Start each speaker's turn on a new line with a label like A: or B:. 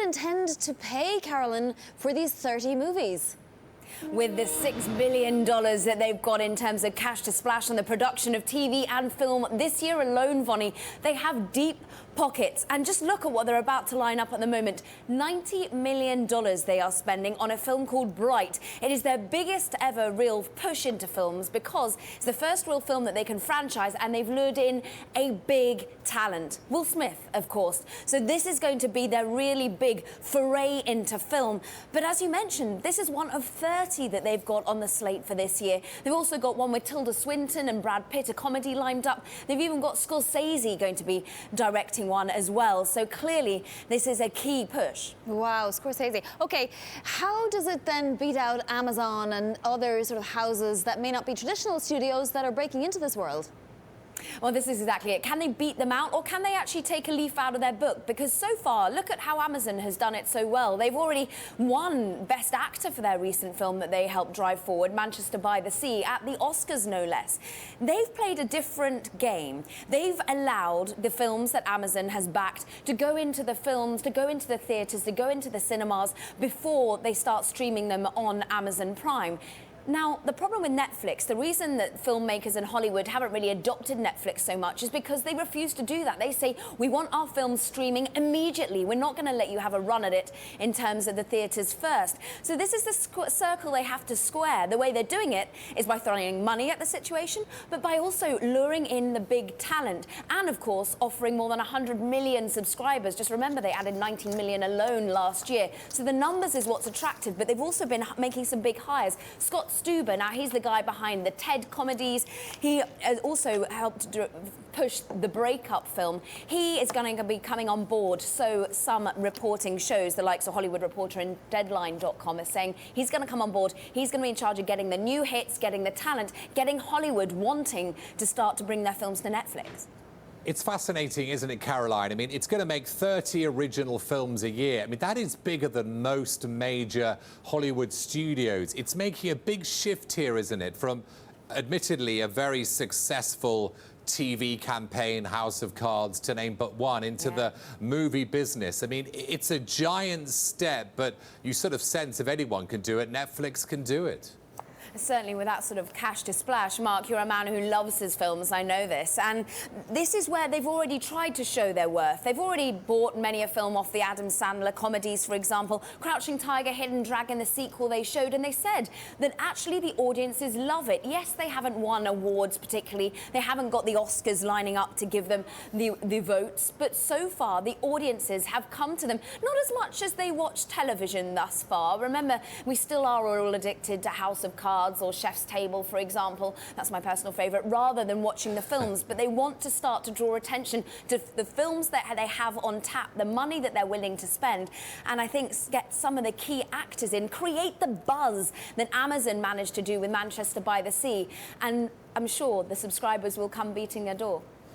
A: intend to pay, Carolyn, for these 30 movies?
B: With the $6 billion that they've got in terms of cash to splash on the production of TV and film this year alone, Vonnie, they have deep pockets. And just look at what they're about to line up at the moment. $90 million they are spending on a film called Bright. It is their biggest ever real push into films because it's the first real film that they can franchise, and they've lured in a big talent. Will Smith, of course. So this is going to be their really big foray into film. But as you mentioned, this is one of 30 that they've got on the slate for this year. They've also got one with Tilda Swinton and Brad Pitt, a comedy lined up. They've even got Scorsese going to be directing one as well. So clearly, this is a key push.
A: Wow, Scorsese. Okay, how does it then beat out Amazon and other sort of houses that may not be traditional studios that are breaking into this world?
B: Well, this is exactly it. Can they beat them out, or can they actually take a leaf out of their book? Because so far, look at how Amazon has done it so well. They've already won Best Actor for their recent film that they helped drive forward, Manchester by the Sea, at the Oscars, no less. They've played a different game. They've allowed the films that Amazon has backed to go into the films, to go into the theatres, to go into the cinemas before they start streaming them on Amazon Prime. Now, the problem with Netflix, the reason that filmmakers in Hollywood haven't really adopted Netflix so much is because they refuse to do that. They say, we want our films streaming immediately. We're not going to let you have a run at it in terms of the theatres first. So this is the circle they have to square. The way they're doing it is by throwing money at the situation, but by also luring in the big talent and, of course, offering more than 100 million subscribers. Just remember, they added 19 million alone last year. So the numbers is what's attractive, but they've also been making some big hires. Scott Stuber, now he's the guy behind the TED comedies. He has also helped push the Breakup film. He is going to be coming on board, so some reporting shows, the likes of Hollywood Reporter and Deadline.com are saying he's going to come on board. He's going to be in charge of getting the new hits, getting the talent, getting Hollywood wanting to start to bring their films to Netflix.
C: It's fascinating, isn't it, Caroline? I mean, it's going to make 30 original films a year. I mean, that is bigger than most major Hollywood studios. It's making a big shift here, isn't it, from admittedly a very successful TV campaign, House of Cards, to name but one, into the movie business. I mean, it's a giant step, but you sort of sense if anyone can do it, Netflix can do it.
B: Certainly with that sort of cash to splash. Mark, you're a man who loves his films, I know this. And this is where they've already tried to show their worth. They've already bought many a film off the Adam Sandler comedies, for example. Crouching Tiger, Hidden Dragon, the sequel they showed, and they said that actually the audiences love it. Yes, they haven't won awards particularly. They haven't got the Oscars lining up to give them the votes. But so far, the audiences have come to them, not as much as they watch television thus far. Remember, we still are all addicted to House of Cards or Chef's Table, for example. That's my personal favourite, rather than watching the films. But they want to start to draw attention to the films that they have on tap, the money that they're willing to spend, and I think get some of the key actors in, create the buzz that Amazon managed to do with Manchester by the Sea, and I'm sure the subscribers will come beating their door.